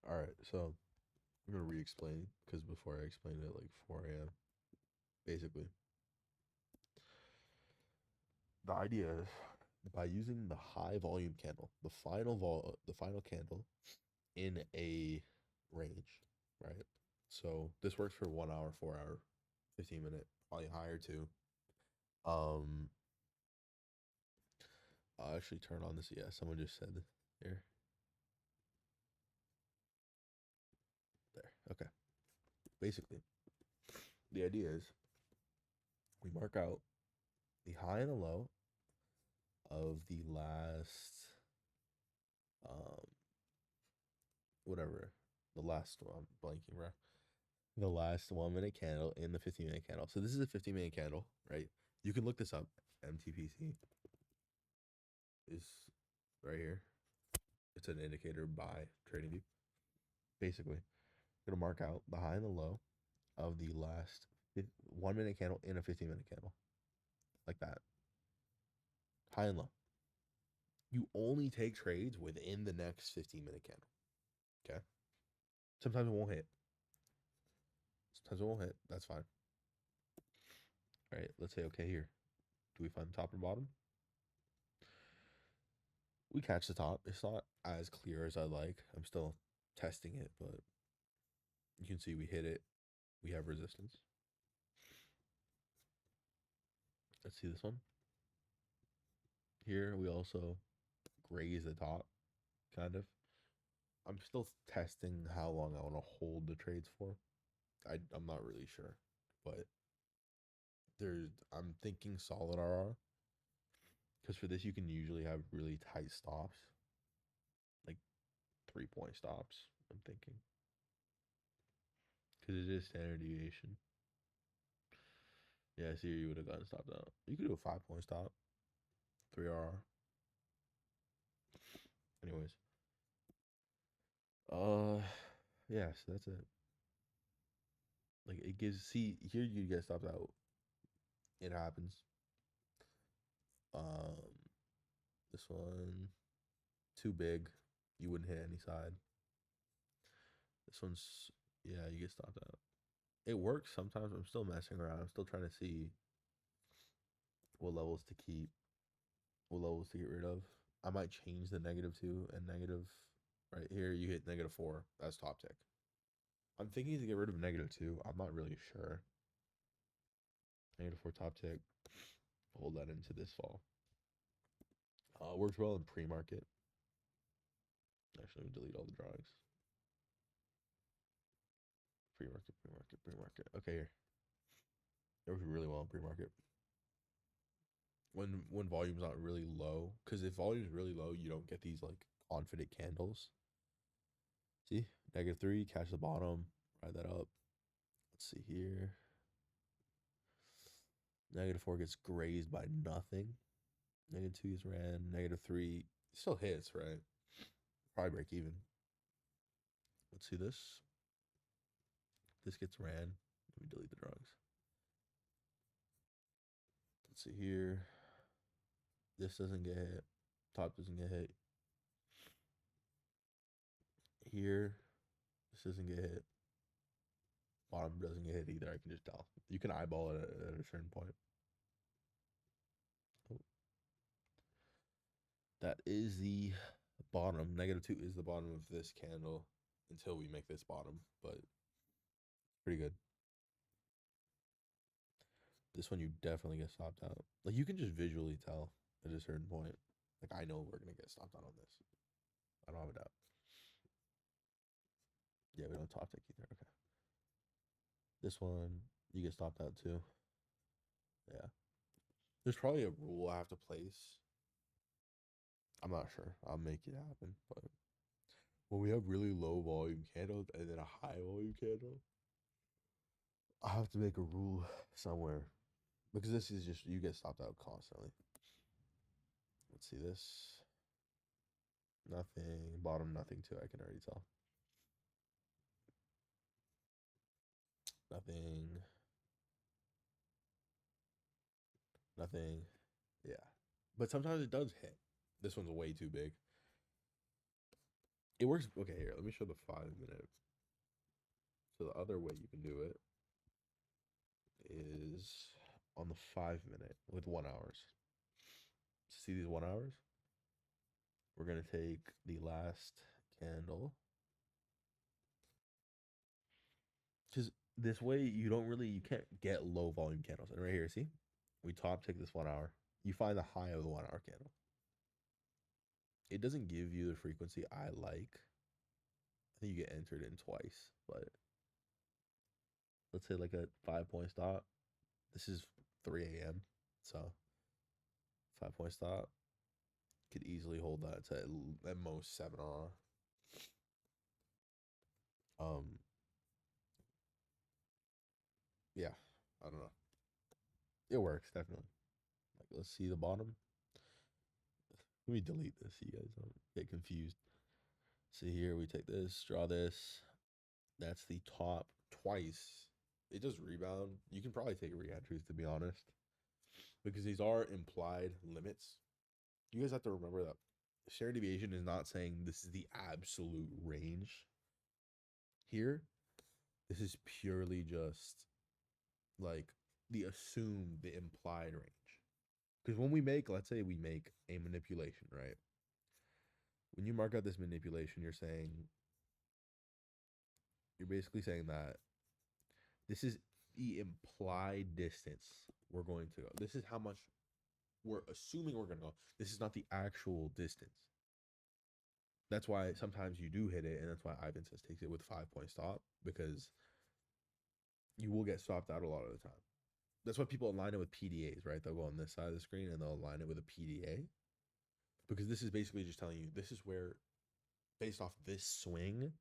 All right, so I'm gonna re-explain because before I explained it like 4 a.m. Basically, the idea is by using the high volume candle, the final candle in a range, right? So this works for 1 hour, 4 hour, 15 minute, probably higher too. Um, I'll actually turn on this. Yeah, someone just said here. There. Okay. Basically, the idea is we mark out the high and the low of the last um whatever the last one I'm blanking, bro. The last 1 minute candle in the 15-minute candle. So this is a 15-minute candle, right? You can look this up. MTPC is right here. It's an indicator by TradingView. Basically, gonna mark out the high and the low of the last 1 minute candle in a 15-minute candle, like that. High and low. You only take trades within the next 15-minute candle. Okay. Sometimes it won't hit. Sometimes it won't hit. That's fine. All right. Let's say okay here. Do we find the top or bottom? We catch the top. It's not as clear as I like. I'm still testing it, but you can see we hit it. We have resistance. Let's see this one. Here we also graze the top, kind of. I'm still testing how long I want to hold the trades for. I'm not really sure, but I'm thinking solid RR because for this you can usually have really tight stops, like 3 point stops. I'm thinking because it is standard deviation. Yeah, see, you would have gotten stopped out. You could do a 5 point stop, 3R. Anyways, uh, yeah, so that's it. Like it gives. See, here you get stopped out. It happens. Um, this one too big. You wouldn't hit any side. This one's yeah, you get stopped out. It works sometimes. I'm still messing around. I'm still trying to see what levels to keep, what levels to get rid of. I might change the -2 and negative. Right here, you hit -4. That's top tick. I'm thinking to get rid of -2. I'm not really sure. -4 top tick. Hold that into this fall. Works well in pre-market. Actually, let me delete all the drawings. Pre-market, pre-market, pre-market. Okay, here. It works really well in pre-market. When volume's not really low, because if volume's really low, you don't get these like confident candles. See, -3, catch the bottom, ride that up. Let's see here. -4 gets grazed by nothing. -2 is ran. -3 still hits, right? Probably break even. Let's see this. This gets ran. Let me delete the drawings. Let's see here. This doesn't get hit. Top doesn't get hit. Here, this doesn't get hit. Bottom doesn't get hit either. I can just tell. You can eyeball it at a certain point. Oh, that is the bottom. -2 is the bottom of this candle until we make this bottom, but pretty good. This one you definitely get stopped out. Like you can just visually tell at a certain point. Like I know we're gonna get stopped out on this. I don't have a doubt. Yeah, we don't top tick either. Okay. This one you get stopped out too. Yeah. There's probably a rule I have to place. I'm not sure. I'll make it happen. But when we have really low volume candles and then a high volume candle, I have to make a rule somewhere because this is just you get stopped out constantly. Let's see this. Nothing. Bottom nothing too. I can already tell. Nothing. Nothing. Yeah. But sometimes it does hit. This one's way too big. It works. Okay, here, let me show the 5 minute. So the other way you can do it is on the 5 minute with 1 hours. See these 1 hours? We're gonna take the last candle. Because this way you can't get low volume candles. And right here, see? We top tick this 1 hour. You find the high of the 1 hour candle. It doesn't give you the frequency I like. I think you get entered in twice, but let's say like a 5 point stop. This is 3 a.m. So 5 point stop could easily hold that to at most 7 hour. Yeah, I don't know. It works definitely. Like, let's see the bottom. Let me delete this so you guys don't get confused. See here, we take this, draw this. That's the top twice. It does rebound. You can probably take re-entries, to be honest, because these are implied limits. You guys have to remember that standard deviation is not saying this is the absolute range. Here, this is purely just like the assumed, the implied range. Because when we make, let's say we make a manipulation, right? When you mark out this manipulation, you're basically saying that this is the implied distance we're going to go. This is how much we're assuming we're going to go. This is not the actual distance. That's why sometimes you do hit it, and that's why Ivan says takes it with 5 point stop, because you will get stopped out a lot of the time. That's why people align it with PDAs, right? They'll go on this side of the screen and they'll align it with a PDA, because this is basically just telling you this is where, based off this swing,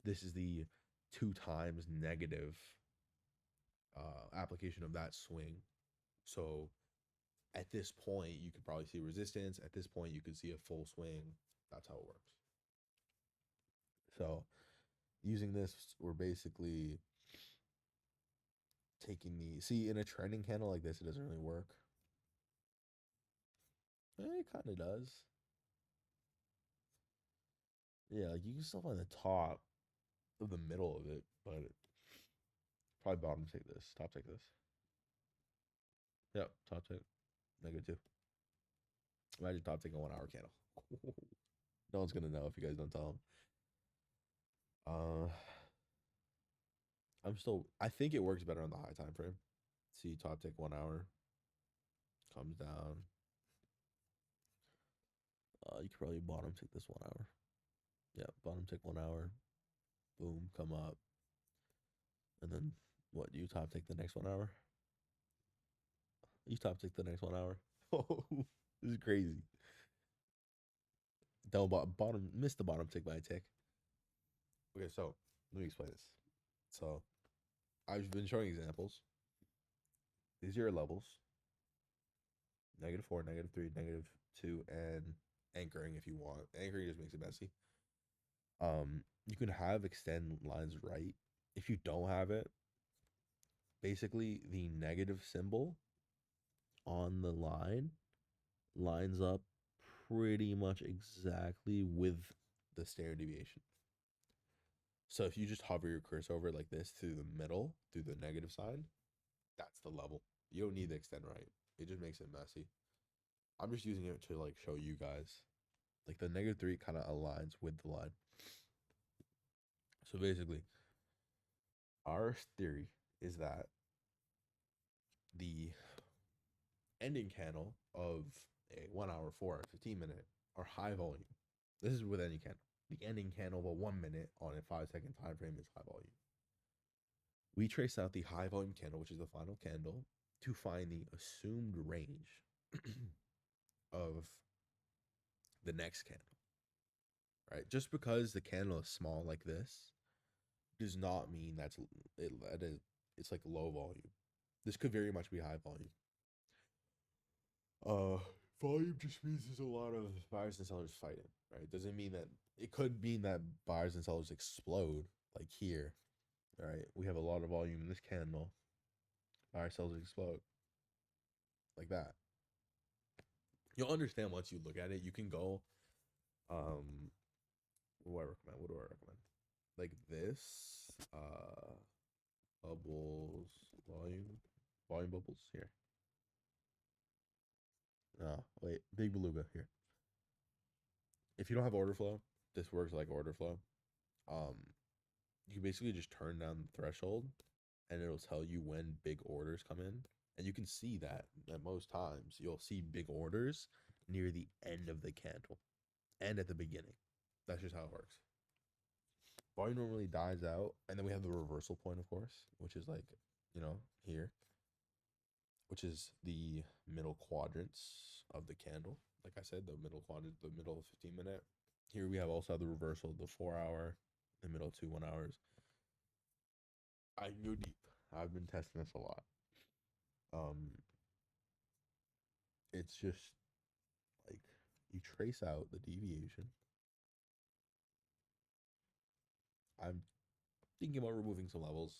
this is the 2 times negative application of that swing. So at this point, you could probably see resistance. At this point, you could see a full swing. That's how it works. So using this, we're basically taking see, in a trending candle like this, it doesn't really work. It kind of does. Yeah, like you can still find the top of the middle of it, but probably bottom take this, top take this. Yep, top take, -2. Imagine top taking a 1 hour candle. No one's gonna know if you guys don't tell them. Uh, I think it works better on the high time frame. See, top tick 1 hour, comes down. You could probably bottom tick this 1 hour. Yeah, bottom tick 1 hour. Boom, come up. And then what? You top tick the next 1 hour? You top tick the next 1 hour? Oh, this is crazy. Double bottom, missed the bottom tick by a tick. Okay, so let me explain this. So I've been showing examples. These are your levels: -4, -3, -2, and anchoring if you want. Anchoring just makes it messy. You can have extend lines right. If you don't have it, basically the negative symbol on the line lines up pretty much exactly with the standard deviation. So if you just hover your cursor over it like this through the middle, through the negative side, that's the level. You don't need the extend right. It just makes it messy. I'm just using it to like show you guys. Like the -3 kind of aligns with the line. So basically, our theory is that the ending candle of a 1 hour, 4 hour, 15 minute are high volume. This is with any candle. The ending candle of a 1 minute on a 5 second time frame is high volume. We trace out the high volume candle, which is the final candle, to find the assumed range of the next candle. Right? Just because the candle is small like this does not mean it's like low volume. This could very much be high volume. Volume just means there's a lot of buyers and sellers fighting, right? Doesn't mean that it could mean that buyers and sellers explode like here, right? We have a lot of volume in this candle. Buyers sellers explode like that. You'll understand once you look at it. You can go what do I recommend? What do I recommend? Like this, bubbles, volume bubbles here. Oh, wait, big beluga here. If you don't have order flow, this works like order flow. Um, you basically just turn down the threshold, and it'll tell you when big orders come in. And you can see that at most times you'll see big orders near the end of the candle and at the beginning. That's just how it works. Volume normally dies out, and then we have the reversal point, of course, which is like, here, which is the middle quadrants of the candle. Like I said, the middle quadrant, the middle 15-minute. Here we have also the reversal, the 4 hour, the middle 2 1 hours. I can go deep. I've been testing this a lot. It's just like you trace out the deviation. I'm thinking about removing some levels.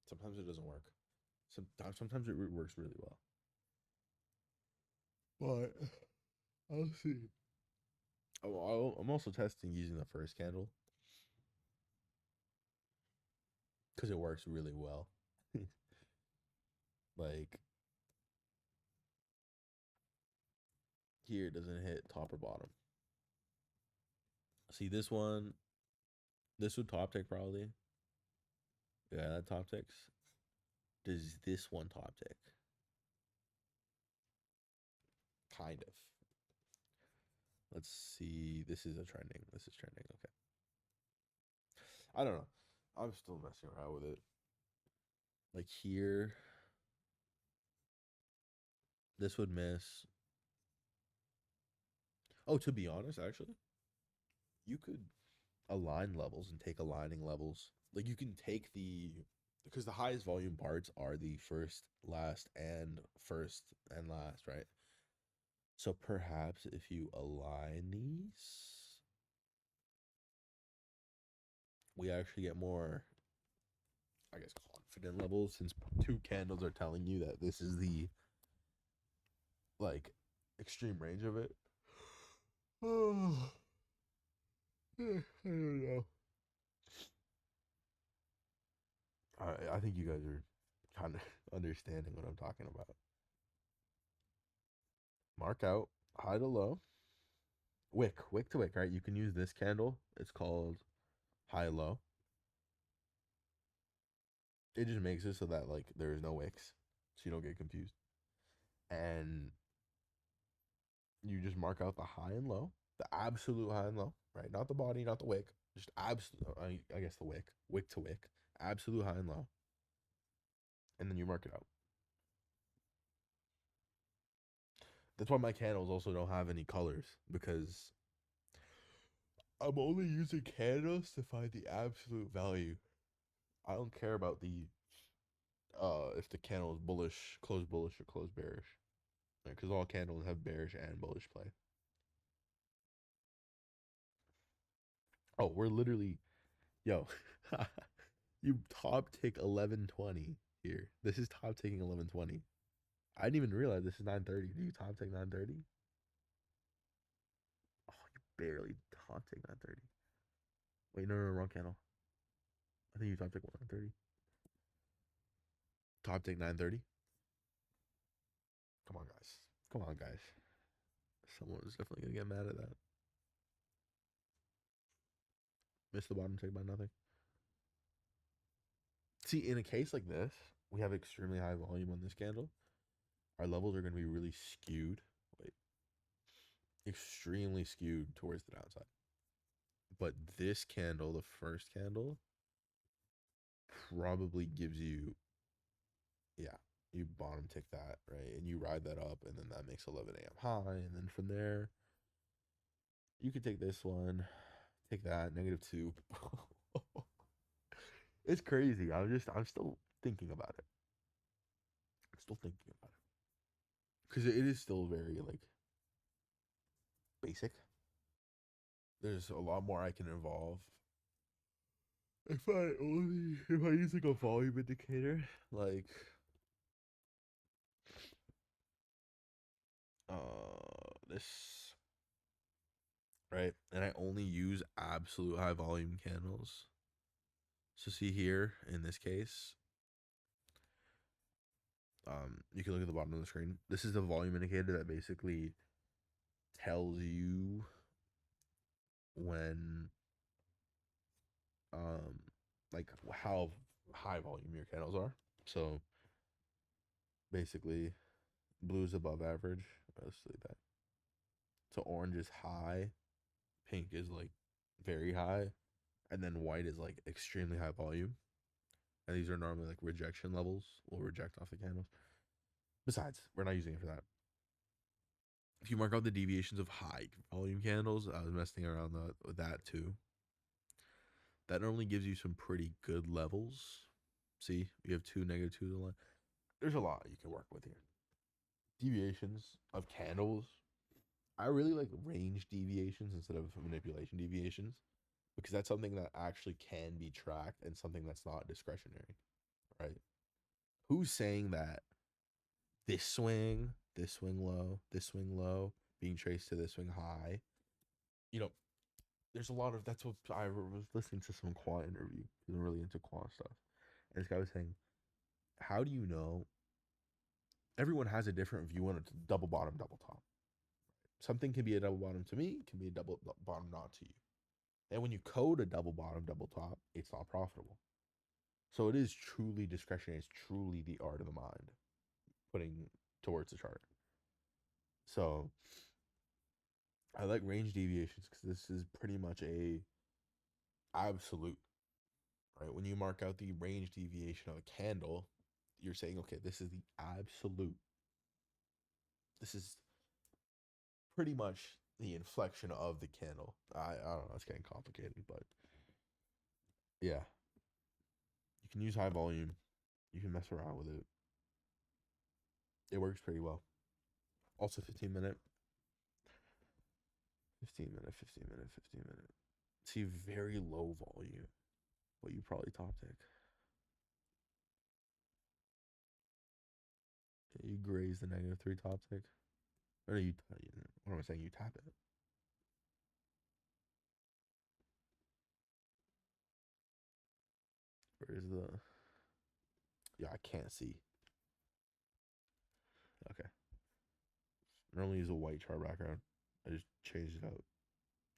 Sometimes it doesn't work. Sometimes it works really well. But I'll see. I'm also testing using the first candle because it works really well. Like here, it doesn't hit top or bottom. See this one. This would top tick probably. Yeah, that top ticks. Does this one top tick? Kind of. Let's see. This is trending. This is trending. Okay. I don't know. I'm still messing around with it. Like here, this would miss. Oh, to be honest, actually, you could align levels and take aligning levels. Like you can take because the highest volume parts are the first, last, and first and last, right? So perhaps if you align these, we actually get more, I guess, confident levels since two candles are telling you that this is the like extreme range of it. Oh, I don't know. I think you guys are kind of understanding what I'm talking about. Mark out high to low, wick to wick, right? You can use this candle. It's called high low. It just makes it so that like there is no wicks, so you don't get confused. And you just mark out the high and low, the absolute high and low, right? Not the body, not the wick, just absolute. I guess the wick to wick, absolute high and low, and then you mark it out. That's why my candles also don't have any colors because I'm only using candles to find the absolute value. I don't care about the if the candle is bullish, close bullish, or close bearish, because all candles have bearish and bullish play. Oh, we're literally, yo, you top tick 1120 here. This is top taking 1120. I didn't even realize this is 930. Do you top tick 930? Oh, you barely top tick 930. Wait, no, wrong candle. I think you top tick 130. Top tick 930. Come on, guys. Come on, guys. Someone is definitely gonna get mad at that. Missed the bottom tick by nothing. See, in a case like this, we have extremely high volume on this candle. Our levels are going to be really skewed. Wait, extremely skewed towards the downside. But this candle, the first candle, probably gives you, yeah, you bottom tick that, right? And you ride that up, and then that makes 11 a.m. high. And then from there, you could take this one, take that, -2. It's crazy. I'm still thinking about it. I'm still thinking about it. Because it is still very, like, basic. There's a lot more I can involve. If I use like a volume indicator, like this right? And I only use absolute high volume candles. So see here in this case, you can look at the bottom of the screen. This is the volume indicator that basically tells you when like how high volume your candles are. So basically blue is above average. Let's see that. So orange is high, pink is like very high, and then white is like extremely high volume. And these are normally like rejection levels. We'll reject off the candles. Besides, we're not using it for that. If you mark out the deviations of high volume candles, I was messing around with that too. That normally gives you some pretty good levels. See, you have 2, -2 to the line. There's a lot you can work with here. Deviations of candles. I really like range deviations instead of manipulation deviations because that's something that actually can be tracked and something that's not discretionary, right? Who's saying that this swing low, being traced to this swing high? You know, there's a lot of that's what I was listening to some quant interview. He's really into quant stuff, and this guy was saying, "How do you know?" Everyone has a different view on a double bottom, double top. Something can be a double bottom to me, it can be a double bottom not to you. And when you code a double bottom, double top, it's not profitable. So it is truly discretionary. It's truly the art of the mind putting towards the chart. So I like range deviations because this is pretty much a absolute, right? When you mark out the range deviation of a candle, you're saying, okay, this is the absolute. This is pretty much the inflection of the candle. I don't know, it's getting complicated, but yeah. You can use high volume. You can mess around with it. It works pretty well. Also 15 minute. 15 minute, 15 minute, 15 minute. See, very low volume. What you probably top tick. You graze the -3 top tick. Or you, what am I saying? You tap it. Where's the, yeah, I can't see. Okay. Normally use a white chart background. I just changed it out.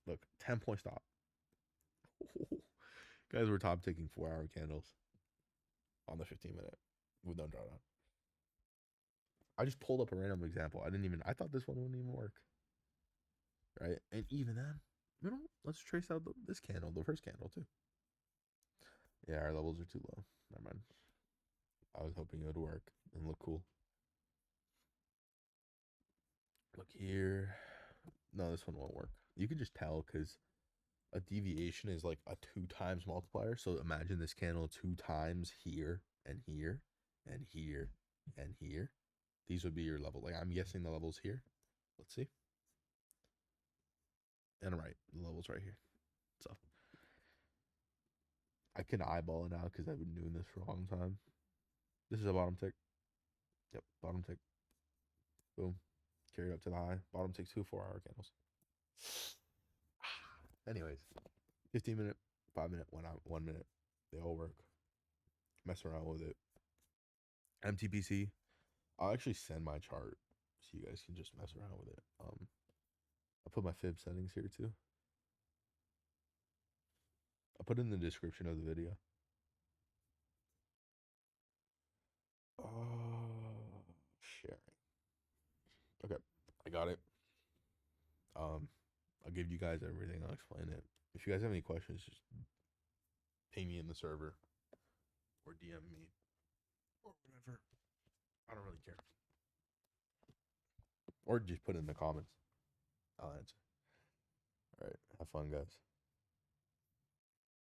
Look, 10-point stop. Guys, we're top ticking 4-hour candles on the 15 minute with no drawdown. I just pulled up a random example. I thought this one wouldn't even work. Right? And even then, let's trace out this candle, the first candle too. Yeah, our levels are too low. Never mind. I was hoping it would work and look cool. Look here. No, this one won't work. You can just tell because a deviation is like a 2 times multiplier. So imagine this candle 2 times here and here and here and here. These would be your level. Like I'm guessing the level's here. Let's see. And right, the level's right here. So I can eyeball it now because I've been doing this for a long time. This is a bottom tick. Yep, bottom tick. Boom. Carried up to the high. Bottom tick 2 4-hour candles. Anyways, 15 minute, 5 minute, 1 minute. They all work. Mess around with it. MTPC. I'll actually send my chart so you guys can just mess around with it. I'll put my fib settings here too. I'll put it in the description of the video. Sharing. Okay, I got it. I'll give you guys everything. I'll explain it. If you guys have any questions, just ping me in the server or DM me or whatever. I don't really care. Or just put it in the comments. I'll answer. All right. Have fun, guys.